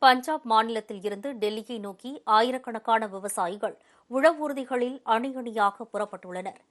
பஞ்சாப் மாநிலத்தில் இருந்து டெல்லியை நோக்கி ஆயிரக்கணக்கான விவசாயிகள் உழவூர்திகளில் அணி அணியாக புறப்பட்டுள்ளனர்.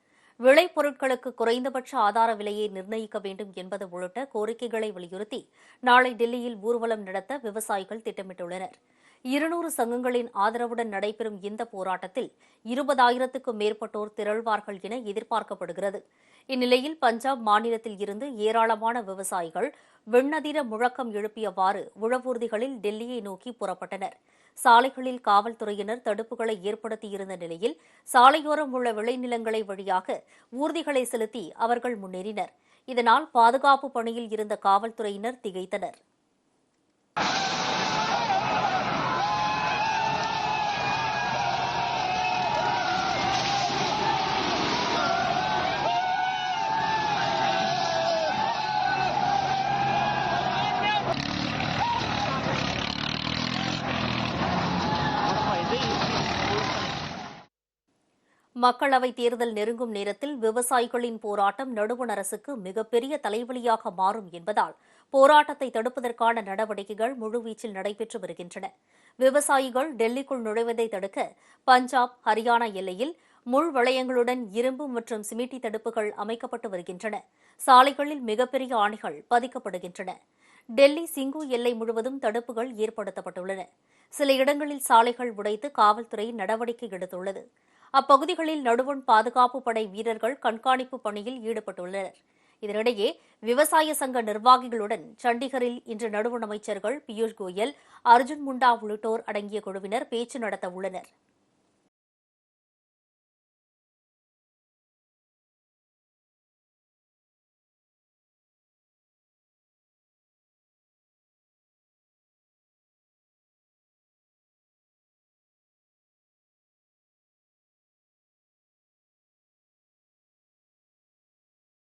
விளைபொருட்களுக்கு குறைந்தபட்ச ஆதார விலையை நிர்ணயிக்க வேண்டும் என்பது உள்ளிட்ட கோரிக்கைகளை வலியுறுத்தி நாளை டெல்லியில் ஊர்வலம் நடத்த விவசாயிகள் திட்டமிட்டுள்ளனர். 200 சங்கங்களின் ஆதரவுடன் நடைபெறும் இந்த போராட்டத்தில் 20,000க்கும் மேற்பட்டோர் திரள்வார்கள் என எதிர்பார்க்கப்படுகிறது. இந்நிலையில் பஞ்சாப் மாநிலத்தில் இருந்து ஏராளமான விவசாயிகள் வெண்ணதிர முழக்கம் எழுப்பியவாறு உழவூர்திகளில் டெல்லியை நோக்கி புறப்பட்டனர். சாலைகளில் காவல்துறையினர் தடுப்புகளை ஏற்படுத்தியிருந்த நிலையில் சாலையோரம் உள்ள விளைநிலங்களை வழியாக ஊர்திகளை செலுத்தி அவர்கள் முன்னேறினர். இதனால் பாதுகாப்பு பணியில் இருந்த காவல்துறையினர் திகைத்தனர். மக்களவைத் தேர்தல் நெருங்கும் நேரத்தில் விவசாயிகளின் போராட்டம் நடுவண் அரசுக்கு மிகப்பெரிய தலைவலியாக மாறும் என்பதால் போராட்டத்தை தடுப்பதற்கான நடவடிக்கைகள் முழுவீச்சில் நடைபெற்று வருகின்றன. விவசாயிகள் டெல்லிக்குள் நுழைவதை தடுக்க பஞ்சாப், ஹரியானா எல்லையில் முள் வளையங்களுடன் இரும்பு மற்றும் சிமிட்டி தடுப்புகள் அமைக்கப்பட்டு வருகின்றன. சாலைகளில் மிகப்பெரிய ஆணைகள் பதிக்கப்படுகின்றன. டெல்லி சிங்கு எல்லை முழுவதும் தடுப்புகள் ஏற்படுத்தப்பட்டுள்ளன. சில இடங்களில் சாலைகள் உடைத்து காவல்துறை நடவடிக்கை எடுத்துள்ளது. அப்பகுதிகளில் நடுவண் பாதுகாப்பு படை வீரர்கள் கண்காணிப்பு பணியில் ஈடுபட்டுள்ளனர். இதனிடையே விவசாய சங்க நிர்வாகிகளுடன் சண்டிகரில் இன்று நடுவண் அமைச்சர்கள் பியூஷ் கோயல், அர்ஜுன் முண்டா உள்ளிட்டோர் அடங்கிய குழுவினர் பேச்சு நடத்த உள்ளனர்.